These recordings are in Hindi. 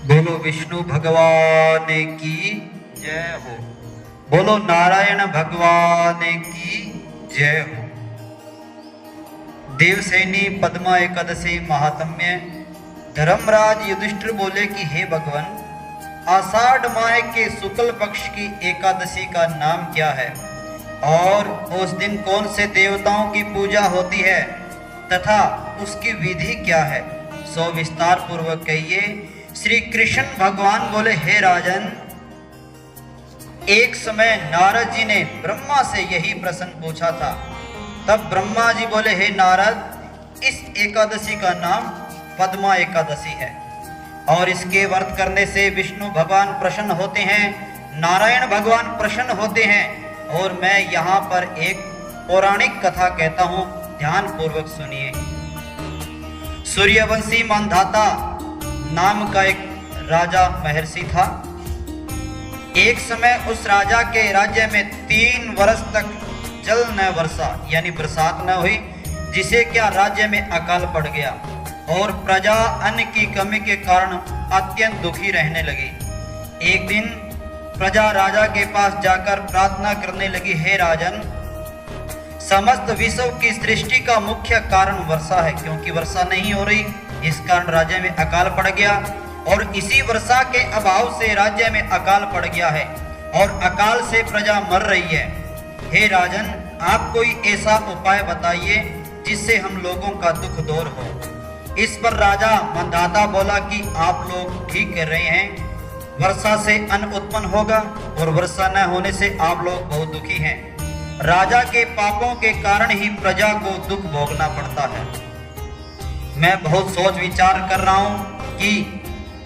बोलो विष्णु भगवान की जय हो। बोलो नारायण भगवान की जय हो। देवसैनी पद्मा एकादशी महात्म्य। धर्मराज युधिष्ठिर बोले कि हे भगवान, आषाढ़ माह के शुक्ल पक्ष की एकादशी का नाम क्या है और उस दिन कौन से देवताओं की पूजा होती है तथा उसकी विधि क्या है, सो विस्तार पूर्वक कहिए। श्री कृष्ण भगवान बोले, हे राजन, एक समय नारद जी ने ब्रह्मा से यही प्रश्न पूछा था। तब ब्रह्मा जी बोले, हे नारद, इस एकादशी का नाम पद्मा एकादशी है और इसके व्रत करने से विष्णु भगवान प्रसन्न होते हैं, नारायण भगवान प्रसन्न होते हैं। और मैं यहाँ पर एक पौराणिक कथा कहता हूँ, ध्यान पूर्वक सुनिए। सूर्यवंशी मानधाता नाम का एक राजा महर्षि था। एक समय उस राजा के राज्य में 3 वर्ष तक जल न वर्षा यानी बरसात न हुई, जिसे क्या राज्य में अकाल पड़ गया और प्रजा अन्न की कमी के कारण अत्यंत दुखी रहने लगी। एक दिन प्रजा राजा के पास जाकर प्रार्थना करने लगी, हे राजन, समस्त विश्व की सृष्टि का मुख्य कारण वर्षा है, क्योंकि वर्षा नहीं हो रही, इस कारण राज्य में अकाल पड़ गया और इसी वर्षा के अभाव से राज्य में अकाल पड़ गया है और अकाल से प्रजा मर रही है। हे राजन, आप कोई ऐसा उपाय बताइए जिससे हम लोगों का दुख दूर हो। इस पर राजा मानधाता बोला कि आप लोग ठीक कह रहे हैं, वर्षा से अन्न उत्पन्न होगा और वर्षा न होने से आप लोग बहुत दुखी हैं। राजा के पापों के कारण ही प्रजा को दुख भोगना पड़ता है। मैं बहुत सोच विचार कर रहा हूँ कि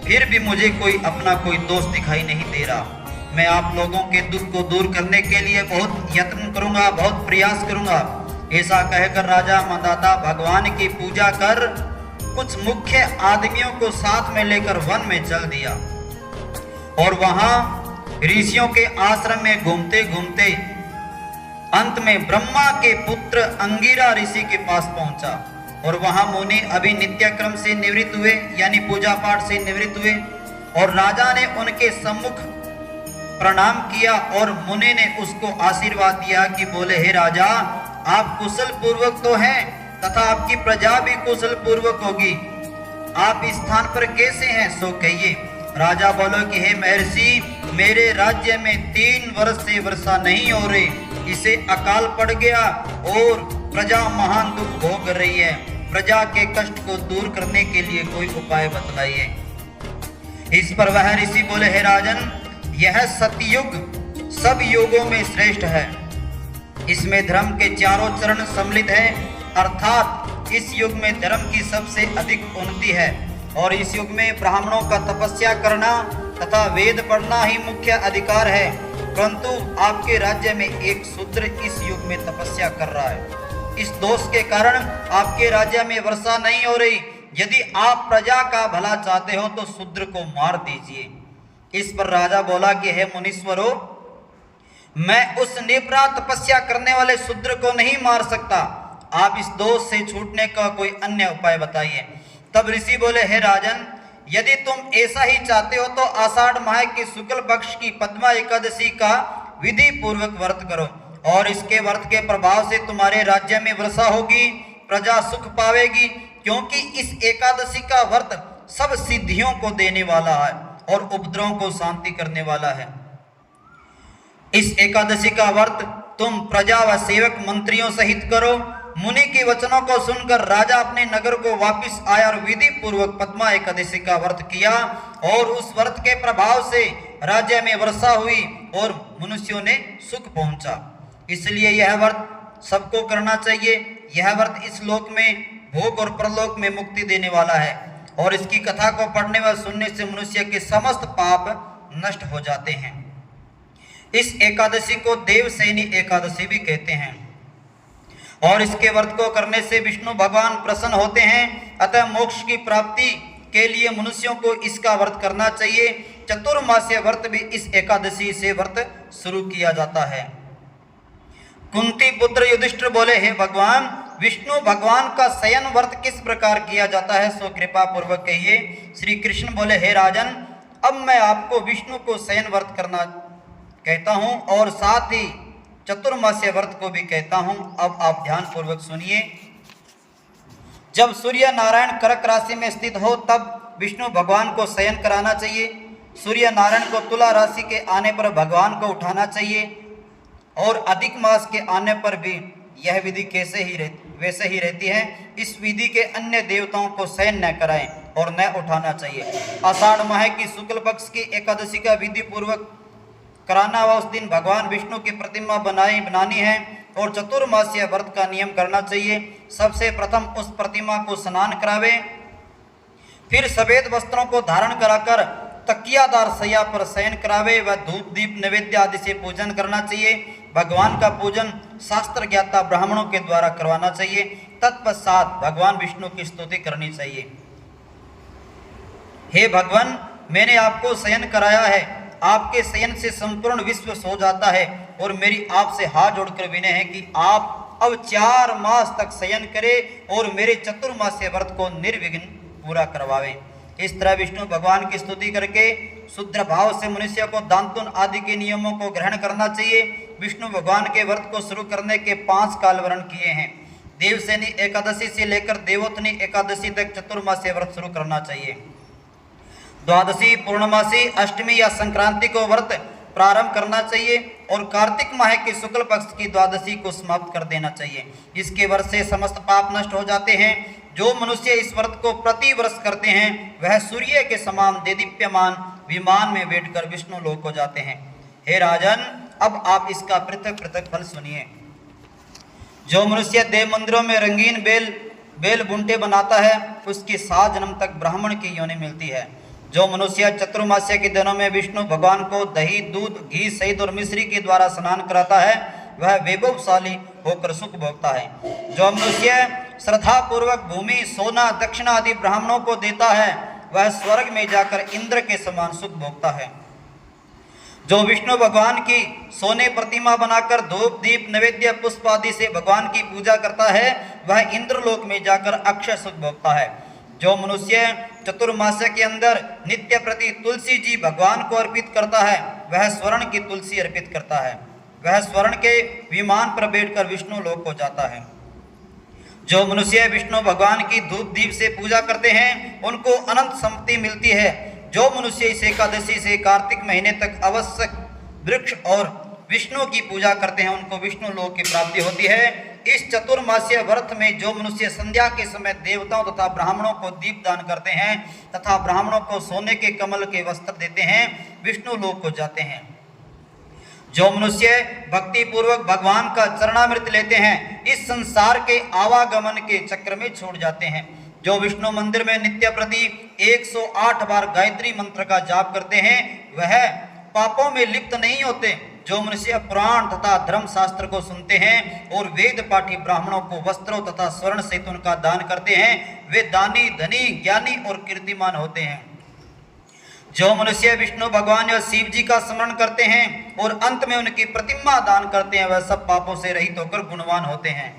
फिर भी मुझे कोई दोष दिखाई नहीं दे रहा। मैं आप लोगों के दुख को दूर करने के लिए बहुत यत्न करूंगा, बहुत प्रयास करूंगा। ऐसा कहकर राजा मानधाता भगवान की पूजा कर कुछ मुख्य आदमियों को साथ में लेकर वन में चल दिया और वहां ऋषियों के आश्रम में घूमते घूमते अंत में ब्रह्मा के पुत्र अंगिरा ऋषि के पास पहुंचा और वहां मुनि अभी नित्य क्रम से निवृत्त हुए यानी पूजा पाठ से निवृत्त हुए और राजा ने उनके सम्मुख प्रणाम किया और मुनि ने उसको आशीर्वाद दिया कि बोले, हे राजा, आप कुशल पूर्वक तो हैं तथा आपकी प्रजा भी कुशल पूर्वक होगी। आप इस स्थान पर कैसे हैं, सो कहिए। राजा बोलो कि हे महर्षि, मेरे राज्य में 3 वर्ष से वर्षा नहीं हो रही, इसे अकाल पड़ गया और प्रजा महान दुख भोग रही है। प्रजा के कष्ट को दूर करने के लिए कोई उपाय बतलाइए। इस पर वह ऋषि बोले, हे राजन, यह सतयुग सब युगों में श्रेष्ठ है। इसमें धर्म के चारों चरण सम्मिलित हैं, अर्थात इस युग में धर्म की सबसे अधिक उन्नति है और इस युग में ब्राह्मणों का तपस्या करना तथा वेद पढ़ना ही मुख्य अधिकार है। परंतु आपके राज्य में एक शूद्र इस युग में तपस्या कर रहा है। इस दोष के कारण आपके राज्य में वर्षा नहीं हो रही। यदि आप प्रजा का भला चाहते हो तो शूद्र को मार दीजिए। इस पर राजा बोला कि हे मुनीश्वरों, मैं उस निरपराध तपस्या करने वाले शूद्र को नहीं मार सकता। आप इस दोष से छूटने का कोई अन्य उपाय बताइए। तब ऋषि बोले, हे राजन, यदि तुम ऐसा ही चाहते हो तो आषाढ़ माह के शुक्ल पक्ष की पद्मा एकादशी का विधि पूर्वक व्रत करो और इसके व्रत के प्रभाव से तुम्हारे राज्य में वर्षा होगी, प्रजा सुख पावेगी, क्योंकि इस एकादशी का व्रत सब सिद्धियों को देने वाला है और उपद्रवों को शांति करने वाला है। इस एकादशी का व्रत तुम प्रजा व सेवक मंत्रियों सहित करो। मुनि के वचनों को सुनकर राजा अपने नगर को वापस आया और विधि पूर्वक पद्मा एकादशी का व्रत किया और उस व्रत के प्रभाव से राज्य में वर्षा हुई और मनुष्यों ने सुख पहुंचा। इसलिए यह व्रत सबको करना चाहिए। यह व्रत इस लोक में भोग और परलोक में मुक्ति देने वाला है और इसकी कथा को पढ़ने व सुनने से मनुष्य के समस्त पाप नष्ट हो जाते हैं। इस एकादशी को देवसैनी एकादशी भी कहते हैं और इसके व्रत को करने से विष्णु भगवान प्रसन्न होते हैं। अतः मोक्ष की प्राप्ति के लिए मनुष्यों को इसका व्रत करना चाहिए। चतुर्मासीय व्रत भी इस एकादशी से व्रत शुरू किया जाता है। कुंती पुत्र युधिष्ठिर बोले, हे भगवान, विष्णु भगवान का शयन व्रत किस प्रकार किया जाता है, सो कृपा पूर्वक कहिए। श्री कृष्ण बोले, हे राजन, अब मैं आपको विष्णु को शयन व्रत करना कहता हूं और साथ ही चतुर्मास्य व्रत को भी कहता हूं। अब आप ध्यान पूर्वक सुनिए। जब सूर्य नारायण कर्क राशि में स्थित हो तब विष्णु भगवान को शयन कराना चाहिए। सूर्य नारायण को तुला राशि के आने पर भगवान को उठाना चाहिए और अधिक मास के आने पर भी यह विधि वैसे ही रहती है। इस विधि के अन्य देवताओं को शयन न कराएं और न उठाना चाहिए। आषाढ़ माह की शुक्ल पक्ष की एकादशी का विधि पूर्वक कराना व उस दिन भगवान विष्णु की प्रतिमा बनानी है और चतुर्मासीय व्रत का नियम करना चाहिए। सबसे प्रथम उस प्रतिमा को स्नान करावे, फिर सफेद वस्त्रों को धारण कराकर तकियादार सैया पर शयन करावे व धूप दीप नैवेद्य आदि से पूजन करना चाहिए। भगवान का पूजन शास्त्र ज्ञाता ब्राह्मणों के द्वारा करवाना चाहिए। तत्पश्चात भगवान विष्णु की स्तुति करनी चाहिए। हे भगवान, मैंने आपको शयन कराया है, आपके शयन से संपूर्ण विश्व सो जाता है और मेरी आपसे हाथ जोड़कर विनय है कि आप अब 4 मास तक शयन करें और मेरे चतुर्मास्य व्रत को निर्विघ्न पूरा करवावें। इस तरह विष्णु भगवान की स्तुति करके शुद्ध भाव से मनुष्य को दांतुन आदि के नियमों को ग्रहण करना चाहिए। विष्णु भगवान के व्रत को शुरू करने के 5 काल वर्ण किए हैं। देवसेनी एकादशी से लेकर देवोत्तनी एकादशी तक चतुर्मास्य व्रत शुरू करना चाहिए। द्वादशी, पूर्णमासी, अष्टमी या संक्रांति को व्रत प्रारंभ करना चाहिए और कार्तिक माह के शुक्ल पक्ष की द्वादशी को समाप्त कर देना चाहिए। इसके वर्ष से समस्त पाप नष्ट हो जाते हैं। जो मनुष्य इस व्रत को प्रति वर्ष करते हैं वह सूर्य के समान देदीप्यमान विमान में बैठकर विष्णु लोक को जाते हैं। हे राजन, अब आप इसका पृथक पृथक फल सुनिए। जो मनुष्य देव मंदिरों में रंगीन बेल बुंटे बनाता है उसकी 7 जन्म तक ब्राह्मण की योनि मिलती है। जो मनुष्य चतुर्मास्य के दिनों में विष्णु भगवान को दही, दूध, घी, शहद और मिश्री के द्वारा स्नान कराता है वह वैभवशाली होकर सुख भोगता है। जो मनुष्य श्रद्धा पूर्वक भूमि, सोना, दक्षिणा आदि ब्राह्मणों को देता है वह स्वर्ग में जाकर इंद्र के समान सुख भोगता है। जो विष्णु भगवान की सोने प्रतिमा बनाकर धूप, दीप, नैवेद्य, पुष्प आदि से भगवान की पूजा करता है वह इंद्रलोक में जाकर अक्षय सुख भोगता है। जो मनुष्य चतुर्मास्य के अंदर नित्य प्रति तुलसी जी भगवान को अर्पित करता है वह स्वर्ण की तुलसी अर्पित करता है। वह स्वर्ण के विमान पर बैठकर विष्णु लोक को जाता है। जो मनुष्य विष्णु भगवान की धूप दीप से पूजा करते हैं उनको अनंत संपत्ति मिलती है। जो मनुष्य इस एकादशी से कार्तिक महीने तक आवश्यक वृक्ष और विष्णु की पूजा करते हैं उनको विष्णु लोक की प्राप्ति होती है। इस चतुर्मास्य व्रत में जो मनुष्य संध्या के समय देवताओं तथा ब्राह्मणों को दीप दान करते हैं तथा ब्राह्मणों को सोने के कमल के वस्त्र देते हैं विष्णु लोक को जाते हैं। जो मनुष्य भक्ति पूर्वक भगवान का चरणामृत लेते हैं इस संसार के आवागमन के चक्र में छूट जाते हैं। जो विष्णु मंदिर में नित्य प्रति 108 बार गायत्री मंत्र का जाप करते हैं वह पापों में लिप्त नहीं होते। जो मनुष्य पुराण तथा धर्म शास्त्र को सुनते हैं और वेद पाठी ब्राह्मणों को वस्त्रों तथा स्वर्ण सहित उनका दान करते हैं वे दानी, धनी, ज्ञानी और कीर्तिमान होते हैं। जो मनुष्य विष्णु भगवान या शिव जी का स्मरण करते हैं और अंत में उनकी प्रतिमा दान करते हैं वह सब पापों से रहित होकर गुणवान होते हैं।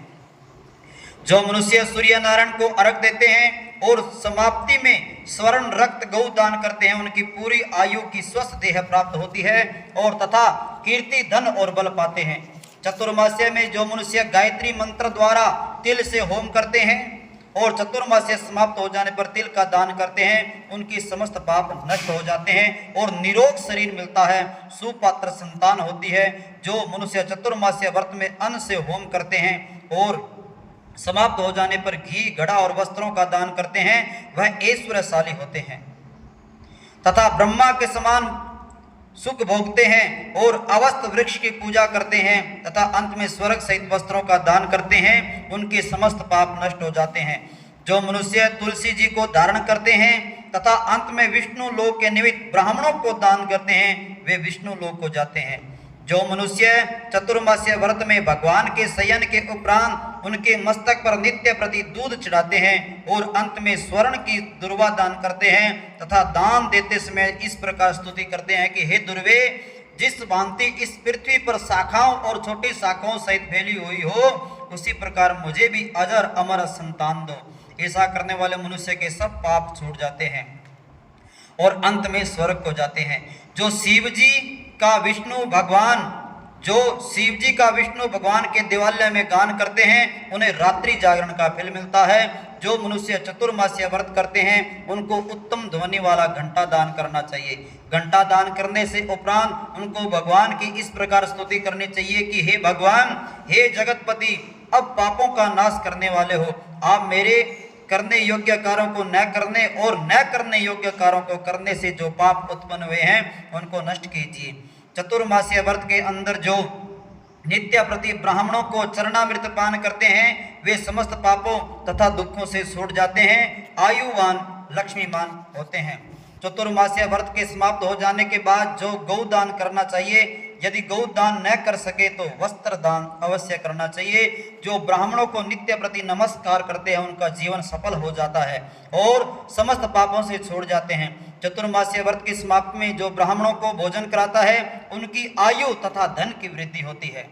जो मनुष्य सूर्य नारायण को अर्घ देते हैं और समाप्ति में स्वर्ण रक्त गौ दान करते हैं उनकी पूरी आयु की स्वस्थ देह प्राप्त होती है और तथा कीर्ति, धन और बल पाते हैं। चतुर्मास्य में जो मनुष्य गायत्री मंत्र द्वारा तिल से होम करते हैं और चतुर्मास्य समाप्त हो जाने पर तिल का दान करते हैं उनकी समस्त पाप नष्ट हो जाते हैं और निरोग शरीर मिलता है, सुपात्र संतान होती है। जो मनुष्य चतुर्मास्य व्रत में अन्न से होम करते हैं और समाप्त हो जाने पर घी, घड़ा और वस्त्रों का दान करते हैं वह ऐश्वर्यशाली होते हैं तथा ब्रह्मा के समान सुख भोगते हैं और अवस्थ वृक्ष की पूजा करते हैं तथा अंत में स्वर्ग सहित वस्त्रों का दान करते हैं उनके समस्त पाप नष्ट हो जाते हैं। जो मनुष्य तुलसी जी को धारण करते हैं तथा अंत में विष्णु लोक के निमित्त ब्राह्मणों को दान करते हैं वे विष्णु लोक को जाते हैं। जो मनुष्य चतुर्मास्य व्रत में भगवान के शयन के उपरांत उनके मस्तक पर नित्य प्रति दूध चढ़ाते हैं और अंत में स्वर्ण की दुर्वा दान करते हैं तथा दान देते समय इस प्रकार स्तुति करते हैं कि हे दुर्वे, जिस भांति इस पृथ्वी पर शाखाओं और छोटी शाखाओं सहित फैली हुई हो उसी प्रकार मुझे भी अजर अमर संतान दो। ऐसा करने वाले मनुष्य के सब पाप छूट जाते हैं और अंत में स्वर्ग को जाते हैं। जो शिव जी का विष्णु भगवान के दिवालय में गान करते हैं उन्हें रात्रि जागरण का फल मिलता है। जो मनुष्य चतुर्मास्य व्रत करते हैं उनको उत्तम ध्वनि वाला घंटा दान करना चाहिए। घंटा दान करने से उपरांत उनको भगवान की इस प्रकार स्तुति करनी चाहिए कि हे भगवान, हे जगतपति, अब पापों का नाश करने वाले हो, आप मेरे करने योग्य कार्यों को न करने और न करने योग्य कार्यों को करने से जो पाप उत्पन्न हुए हैं उनको नष्ट कीजिए। चतुर्मास्य व्रत के अंदर जो नित्य प्रति ब्राह्मणों को चरणामृत पान करते हैं वे समस्त पापों तथा दुखों से छूट जाते हैं, आयुवान लक्ष्मीमान होते हैं। चतुर्मास्य व्रत के समाप्त हो जाने के बाद जो गौदान करना चाहिए, यदि गौदान न कर सके तो वस्त्र दान अवश्य करना चाहिए। जो ब्राह्मणों को नित्य प्रति नमस्कार करते हैं उनका जीवन सफल हो जाता है और समस्त पापों से छोड़ जाते हैं। चतुर्मास्य व्रत की समाप्ति में जो ब्राह्मणों को भोजन कराता है उनकी आयु तथा धन की वृद्धि होती है।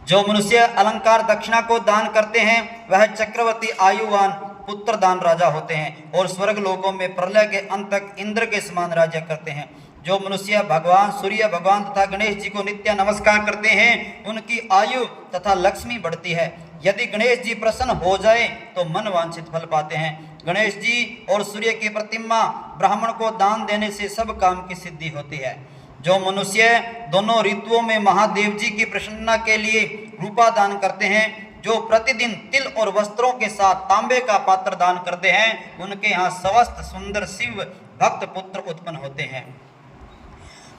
जो मनुष्य अलंकार दक्षिणा को दान करते हैं वह चक्रवर्ती आयुवान पुत्र दान राजा होते हैं और स्वर्ग लोकों में प्रलय के अंत तक इंद्र के समान राज्य करते हैं। जो मनुष्य भगवान सूर्य भगवान तथा गणेश जी को नित्य नमस्कार करते हैं उनकी आयु तथा लक्ष्मी बढ़ती है। यदि गणेश जी प्रसन्न हो जाए तो मन वांछित फल पाते हैं। गणेश जी और सूर्य की प्रतिमा ब्राह्मण को दान देने से सब काम की सिद्धि होती है। जो मनुष्य दोनों ऋतुओं में महादेव जी की प्रसन्नता के लिए रूपा दान करते हैं, जो प्रतिदिन तिल और वस्त्रों के साथ तांबे का पात्र दान करते हैं उनके यहाँ स्वस्थ सुंदर शिव भक्त पुत्र उत्पन्न होते हैं।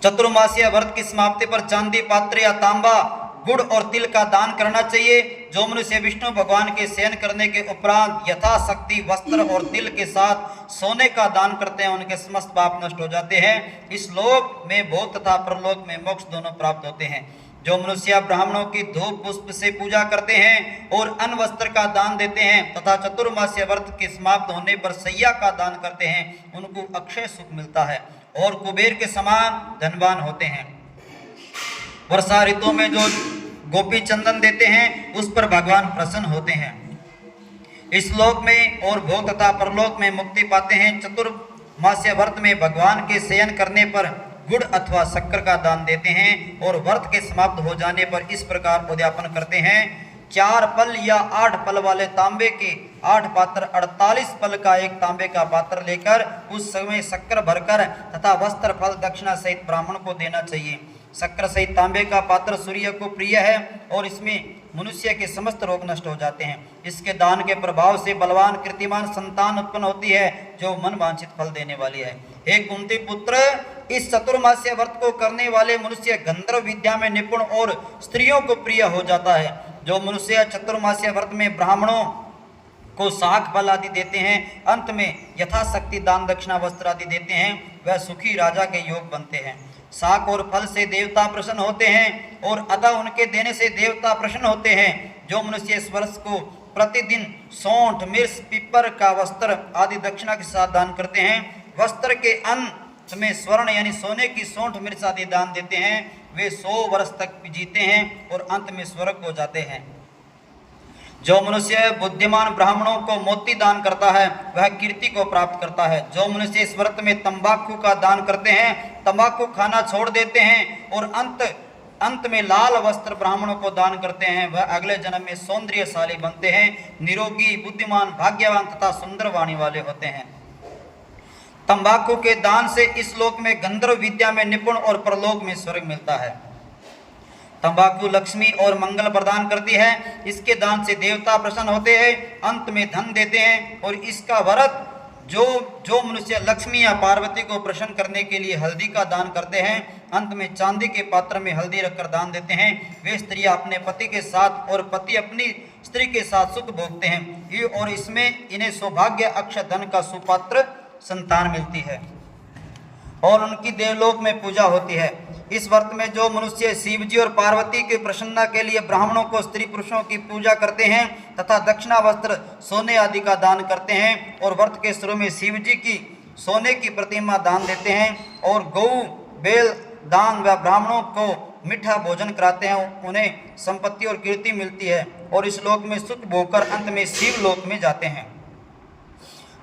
चतुर्मासीय व्रत की समाप्ति पर चांदी पात्र या तांबा, गुड़ और तिल का दान करना चाहिए। जो मनुष्य विष्णु भगवान के शयन करने के उपरांत यथाशक्ति वस्त्र और तिल के साथ सोने का दान करते हैं उनके समस्त पाप नष्ट हो जाते हैं। इस लोक में भोग तथा परलोक में मोक्ष दोनों प्राप्त होते हैं। जो मनुष्य ब्राह्मणों की धूप पुष्प से पूजा करते हैं और अन्न वस्त्र का दान देते हैं तथा चतुर्मासीय व्रत के समाप्त होने पर सैया का दान करते हैं उनको अक्षय सुख मिलता है और कुबेर के समान धनवान होते हैं। वर्षा ऋतु में जो गोपी चंदन देते हैं उस पर भगवान प्रसन्न होते हैं। इस लोक में और भोग तथा परलोक में मुक्ति पाते हैं। चतुर्मासीय व्रत में भगवान के शयन करने पर गुड़ अथवा शक्कर का दान देते हैं और व्रत के समाप्त हो जाने पर इस प्रकार उद्यापन करते हैं। 4 पल या 8 पल वाले तांबे के 8 पात्र 48 पल का एक तांबे का पात्र लेकर उस समय शक्कर भरकर तथा वस्त्र फल दक्षिणा सहित ब्राह्मण को देना चाहिए। शक्कर सहित तांबे का पात्र सूर्य को प्रिय है और इसमें मनुष्य के समस्त रोग नष्ट हो जाते हैं। इसके दान के प्रभाव से बलवान कीर्तिमान संतान उत्पन्न होती है जो मन वांछित फल देने वाली है। हे कुंती पुत्र, इस चतुर्मासीय व्रत को करने वाले मनुष्य गंधर्व विद्या में निपुण और स्त्रियों को प्रिय हो जाता है। जो मनुष्य चतुर्मासीय व्रत में ब्राह्मणों को साग फल आदि देते हैं, अंत में यथाशक्ति दान दक्षिणा वस्त्र आदि देते हैं, वह सुखी राजा के योग बनते हैं। साग और फल से देवता प्रसन्न होते हैं और अतः उनके देने से देवता प्रसन्न होते हैं। जो मनुष्य इस वर्ष को प्रतिदिन सौंठ मिर्च पीपर का वस्त्र आदि दक्षिणा के साथ दान करते हैं, वस्त्र के अंत में स्वर्ण यानी सोने की सौंठ मिर्च आदि दान देते हैं, वे 100 वर्ष तक जीते हैं और अंत में स्वर्ग को जाते हैं। जो मनुष्य बुद्धिमान ब्राह्मणों को मोती दान करता है वह कीर्ति को प्राप्त करता है। जो मनुष्य इस व्रत में तंबाकू का दान करते हैं, तंबाकू खाना छोड़ देते हैं और अंत में लाल वस्त्र ब्राह्मणों को दान करते हैं, वह अगले जन्म में सौंदर्यशाली बनते हैं, निरोगी, बुद्धिमान, भाग्यवान तथा सुंदर वाणी वाले होते हैं। तंबाकू के दान से इस लोक में गंधर्व विद्या में निपुण और परलोक में स्वर्ग मिलता है। तंबाकू लक्ष्मी और मंगल प्रदान करती है। इसके दान से देवता प्रसन्न होते हैं, अंत में धन देते हैं। और इसका व्रत जो मनुष्य लक्ष्मी या पार्वती को प्रसन्न करने के लिए हल्दी का दान करते हैं, अंत में चांदी के पात्र में हल्दी रखकर दान देते हैं, वे स्त्रियां अपने पति के साथ और पति अपनी स्त्री के साथ सुख भोगते हैं और इसमें इन्हें सौभाग्य अक्षय धन का सुपात्र संतान मिलती है और उनकी देवलोक में पूजा होती है। इस व्रत में जो मनुष्य शिव जी और पार्वती की प्रसन्नता के लिए ब्राह्मणों को स्त्री पुरुषों की पूजा करते हैं तथा दक्षिणा वस्त्र सोने आदि का दान करते हैं और व्रत के शुरू में शिव जी की सोने की प्रतिमा दान देते हैं और गौ बेल दान व ब्राह्मणों को मीठा भोजन कराते हैं, उन्हें संपत्ति और कीर्ति मिलती है और इस लोक में सुख भोगकर अंत में शिव लोक में जाते हैं।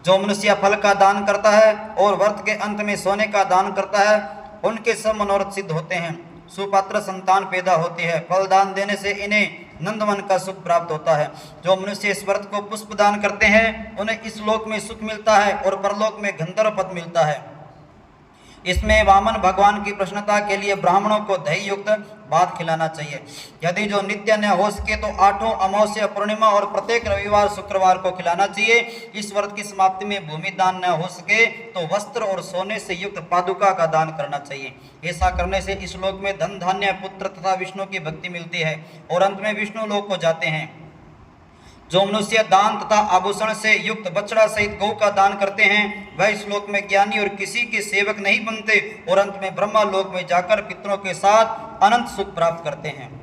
जो मनुष्य फल का दान करता है और व्रत के अंत में सोने का दान करता है, उनके सब मनोरथ सिद्ध होते हैं, सुपात्र संतान पैदा होती है। फल दान देने से इन्हें नंदवन का सुख प्राप्त होता है। जो मनुष्य इस व्रत को पुष्प दान करते हैं, उन्हें इस लोक में सुख मिलता है और परलोक में गंधर्व पद मिलता है। इसमें वामन भगवान की प्रसन्नता के लिए ब्राह्मणों को दही युक्त भात खिलाना चाहिए। यदि जो नित्य न हो सके तो 8 अमावस्या, पूर्णिमा और प्रत्येक रविवार शुक्रवार को खिलाना चाहिए। इस व्रत की समाप्ति में भूमि दान न हो सके तो वस्त्र और सोने से युक्त पादुका का दान करना चाहिए। ऐसा करने से इस लोक में धन, धान्य, पुत्र तथा विष्णु की भक्ति मिलती है और अंत में विष्णु लोक को जाते हैं। जो मनुष्य दान तथा आभूषण से युक्त बछड़ा सहित गौ का दान करते हैं, वह इस लोक में ज्ञानी और किसी के सेवक नहीं बनते और अंत में ब्रह्मा लोक में जाकर पितरों के साथ अनंत सुख प्राप्त करते हैं।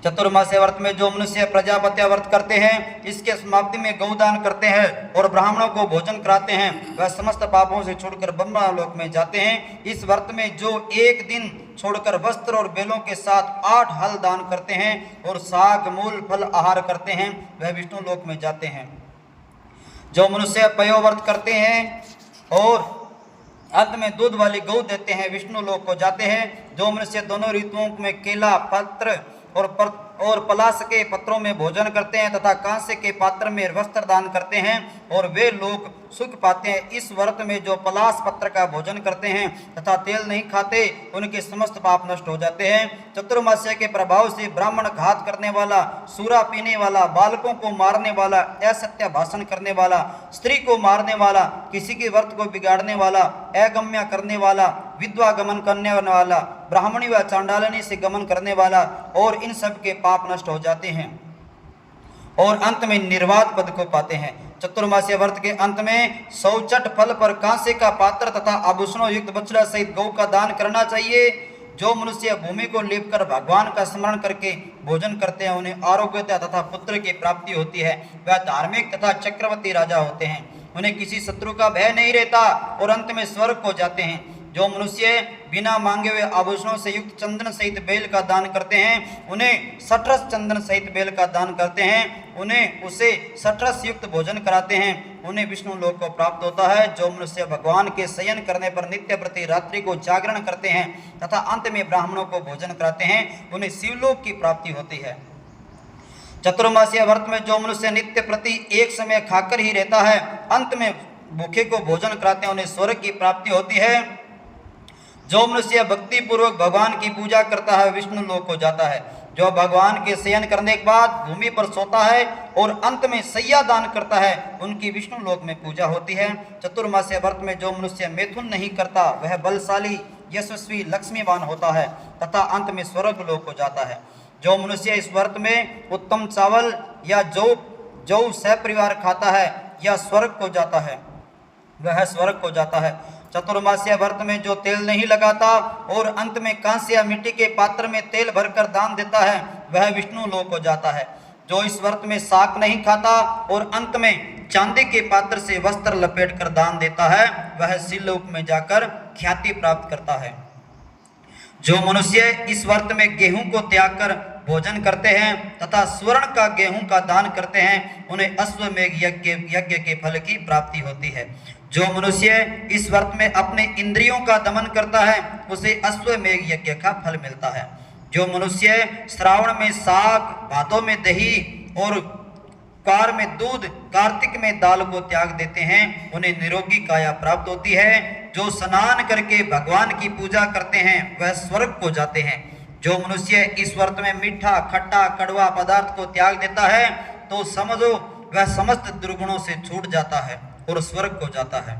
चतुर्मास्य व्रत में जो मनुष्य प्रजापत्य व्रत करते हैं, इसके समाप्ति में गौदान करते हैं और ब्राह्मणों को भोजन कराते हैं, वह समस्त पापों से छोड़कर ब्रह्मा लोक में जाते हैं। इस व्रत में जो एक दिन छोड़कर वस्त्र और बेलों के साथ 8 हल दान करते हैं और साग, मूल, फल आहार करते हैं, वह विष्णु लोक में जाते हैं। जो मनुष्य पयो व्रत करते हैं और अंत में दूध वाली गौ देते हैं, विष्णु लोक को जाते हैं। जो मनुष्य दोनों ऋतुओं में केला, पत्र और पलाश के पत्रों में भोजन करते हैं तथा कांसे के पात्र में वस्त्र दान करते हैं और वे लोग सुख पाते हैं। इस व्रत में जो पलाश पत्र का भोजन करते हैं तथा तेल नहीं खाते, उनके समस्त पाप नष्ट हो जाते हैं। चतुर्मास्य के प्रभाव से ब्राह्मण घात करने वाला, सूरा पीने वाला, बालकों को मारने वाला, असत्य भाषण करने वाला, स्त्री को मारने वाला, किसी के व्रत को बिगाड़ने वाला, अगम्य करने वाला, विधवा गमन करने वाला, ब्राह्मणी व चांडालनी से गमन करने वाला और इन सब के पाप नष्ट हो जाते हैं और अंत में निर्वाध पद को पाते हैं। चतुर्मास्य व्रत के अंत में 100 फल पर कांसे का पात्र तथा आभूषणों युक्त बछड़ा सहित गौ का दान करना चाहिए। जो मनुष्य भूमि को लेपकर भगवान का स्मरण करके भोजन करते हैं, उन्हें आरोग्यता तथा पुत्र की प्राप्ति होती है। वह धार्मिक तथा चक्रवर्ती राजा होते हैं, उन्हें किसी शत्रु का भय नहीं रहता और अंत में स्वर्ग को जाते हैं। जो मनुष्य बिना मांगे हुए आभूषणों से युक्त चंदन सहित बेल का दान करते हैं, उन्हें सठरस चंदन सहित बेल का दान करते हैं, उन्हें उसे सठरस युक्त भोजन कराते हैं, उन्हें विष्णु लोक को प्राप्त होता है। जो मनुष्य भगवान के शयन करने पर नित्य प्रति रात्रि को जागरण करते हैं तथा अंत में ब्राह्मणों को भोजन कराते हैं, उन्हें शिवलोक की प्राप्ति होती है। चतुर्मास्य व्रत में जो मनुष्य नित्य प्रति एक समय खाकर ही रहता है, अंत में भूखे को भोजन कराते हैं, उन्हें स्वर्ग की प्राप्ति होती है। जो मनुष्य भक्ति पूर्वक भगवान की पूजा करता है, विष्णु लोक को जाता है। जो भगवान के शयन करने के बाद भूमि पर सोता है और अंत में सैया दान करता है, उनकी विष्णु लोक में पूजा होती है। चतुर्मास्य व्रत में जो मनुष्य मैथुन नहीं करता, वह बलशाली, यशस्वी, लक्ष्मीवान होता है तथा अंत में स्वर्ग लोक को जाता है। जो मनुष्य इस व्रत में उत्तम चावल या जौ सपरिवार खाता है या स्वर्ग को जाता है, वह स्वर्ग को जाता है। चतुर्मास्य व्रत में जो तेल नहीं लगाता और अंत में कांस्य या मिट्टी के पात्र में तेल भरकर दान देता है, वह विष्णु लोक को जाता है। जो इस व्रत में शाक नहीं खाता और अंत में चांदी के पात्र से वस्त्र लपेट कर दान देता है, वह शिवलोक में जाकर ख्याति प्राप्त करता है। जो मनुष्य इस व्रत में गेहूं को त्याग कर भोजन करते हैं तथा स्वर्ण का गेहूं का दान करते हैं, उन्हें अश्वमेघ यज्ञ के फल की प्राप्ति होती है। जो मनुष्य इस व्रत में अपने इंद्रियों का दमन करता है, उसे अश्वमेघ यज्ञ का फल मिलता है। जो मनुष्य श्रावण में साग, भादों में दही और कार में दूध, कार्तिक में दाल को त्याग देते हैं, उन्हें निरोगी काया प्राप्त होती है। जो स्नान करके भगवान की पूजा करते हैं, वह स्वर्ग को जाते हैं। जो मनुष्य इस व्रत में मीठा, खट्टा, कड़वा पदार्थ को त्याग देता है, तो समझो वह समस्त दुर्गुणों से छूट जाता है और स्वर्ग को जाता है।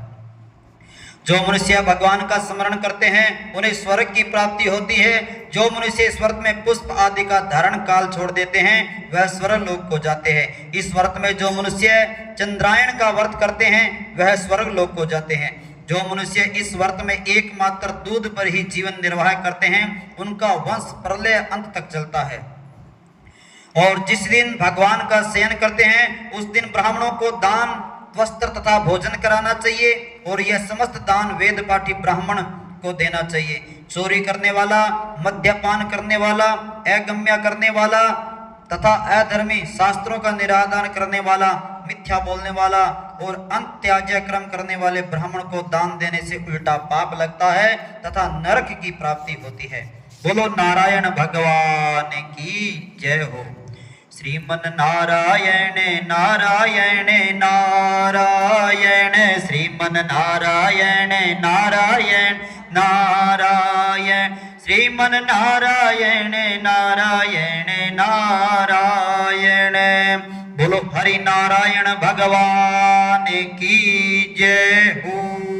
जो मनुष्य भगवान का स्मरण करते हैं, उन्हें स्वर्ग की प्राप्ति होती है। जो मनुष्य इस व्रत में पुष्प आदि का धारण काल छोड़ देते हैं, वह स्वर्ग लोक को जाते हैं। इस व्रत में जो मनुष्य चंद्रायण का व्रत करते हैं, वह स्वर्ग लोक को जाते हैं। जो मनुष्य इस व्रत में एकमात्र दूध पर ही जीवन निर्वाह करते हैं, उनका वंश प्रलय अंत तक चलता है। और जिस दिन भगवान का शयन करते हैं, उस दिन ब्राह्मणों को दान, वस्त्र तथा भोजन कराना चाहिए और यह समस्त दान वेद पाठी ब्राह्मण को देना चाहिए। चोरी करने वाला, मद्यपान करने वाला, अगम्य करने वाला तथा अधर्मी, शास्त्रों का निराधान करने वाला मिथ्या बोलने वाला और अंत्याज्य कर्म करने वाले ब्राह्मण को दान देने से उल्टा पाप लगता है तथा नरक की प्राप्ति होती है। बोलो नारायण भगवान की जय हो। श्रीमन नारायण नारायण नारायण, श्रीमन नारायण नारायण नारायण, श्रीमन नारायण नारायण नारायण। बोलो हरि नारायण भगवान की जय हो।